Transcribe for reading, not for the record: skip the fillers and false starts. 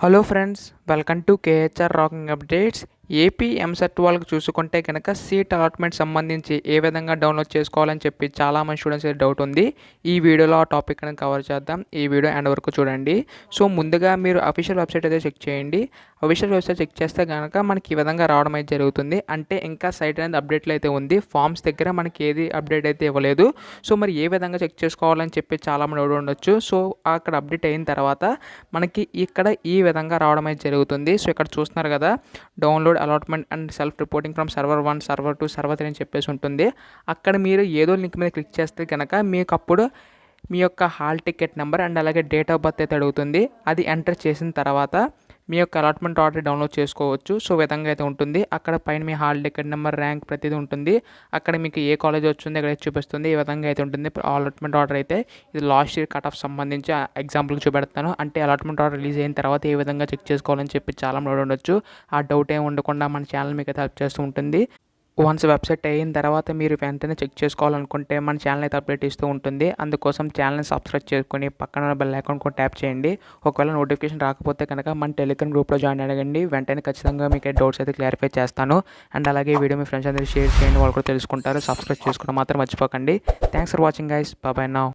Hello friends, welcome to KHR rocking updates. AP EAMCET వాళ్ళకి చూసుకుంటే కనుక సీట్ అలాట్మెంట్ సంబంధించి ఏ విధంగా డౌన్లోడ్ చేసుకోవాలని చెప్పి చాలామంది స్టూడెంట్స్ డౌట్ ఉంది. ఈ వీడియోలో ఆ టాపిక్ అనేది కవర్ చేద్దాం. ఈ వీడియో ఎండ్ వరకు చూడండి. సో ముందుగా మీరు అఫీషియల్ వెబ్సైట్ అయితే చెక్ చేయండి. అఫీషియల్ వెబ్సైట్ చెక్ చేస్తే కనుక మనకి ఈ విధంగా రావడం అయితే జరుగుతుంది. అంటే ఇంకా సైట్ అనేది అప్డేట్లో అయితే ఉంది. ఫామ్స్ దగ్గర మనకి ఏది అప్డేట్ అయితే ఇవ్వలేదు. సో మరి ఏ విధంగా చెక్ చేసుకోవాలని చెప్పి చాలామంది డౌట్ ఉండొచ్చు. సో అక్కడ అప్డేట్ అయిన తర్వాత మనకి ఇక్కడ ఈ విధంగా రావడం అయితే జరుగుతుంది. సో ఇక్కడ చూస్తున్నారు కదా, download allotment and self reporting from server 1, server 2, server 3 అని చెప్పేసి ఉంటుంది. అక్కడ మీరు ఏదో లింక్ మీద క్లిక్ చేస్తే కనుక మీకు అప్పుడు మీ యొక్క హాల్ టికెట్ నెంబర్ అండ్ అలాగే డేట్ ఆఫ్ బర్త్ అయితే అడుగుతుంది. అది ఎంటర్ చేసిన తర్వాత మీ యొక్క అలాట్మెంట్ ఆర్డర్ డౌన్లోడ్ చేసుకోవచ్చు. సో విధంగా అయితే ఉంటుంది. అక్కడ పైన మీ హాల్ టికెట్ నెంబర్, ర్యాంక్ ప్రతిదీ ఉంటుంది. అక్కడ మీకు ఏ కాలేజ్ వచ్చింది అక్కడ చూపిస్తుంది. ఈ విధంగా అయితే ఉంటుంది. అలాట్మెంట్ ఆర్డర్ అయితే ఇది లాస్ట్ ఇయర్ కట్ ఆఫ్ సంబంధించి ఎగ్జాంపుల్కి చూపెడతాను. అంటే అలాట్మెంట్ ఆర్డర్ రిలీజ్ అయిన తర్వాత ఏ విధంగా చెక్ చేసుకోవాలని చెప్పి చాలా డౌట్ ఉండొచ్చు. ఆ డౌట్ ఏమి ఉండకుండా మన ఛానల్ మీకు అయితే హెల్ప్ చేస్తూ ఉంటుంది. వన్స్ వెబ్సైట్ అయిన తర్వాత మీరు వెంటనే చెక్ చేసుకోవాలనుకుంటే మన ఛానల్ అయితే అప్డేట్ ఇస్తూ ఉంటుంది. అందుకోసం ఛానల్ని సబ్స్క్రైబ్ చేసుకొని పక్కన బెల్ ఐకాన్ కూడా ట్యాప్ చేయండి. ఒకవేళ నోటిఫికేషన్ రాకపోతే కనుక మన టెలిగ్రామ్ గ్రూప్లో జాయిన్ అడగండి. వెంటనే ఖచ్చితంగా మీకు డౌట్స్ అయితే క్లారిఫై చేస్తాను. అండ్ అలాగే ఈ వీడియో మీ ఫ్రెండ్స్ అందరూ షేర్ చేయండి, వాళ్ళు కూడా తెలుసుకుంటారు. సబ్స్క్రైబ్ చేసుకోవడం మాత్రం మర్చిపోకండి. Thanks for watching guys. Bye now.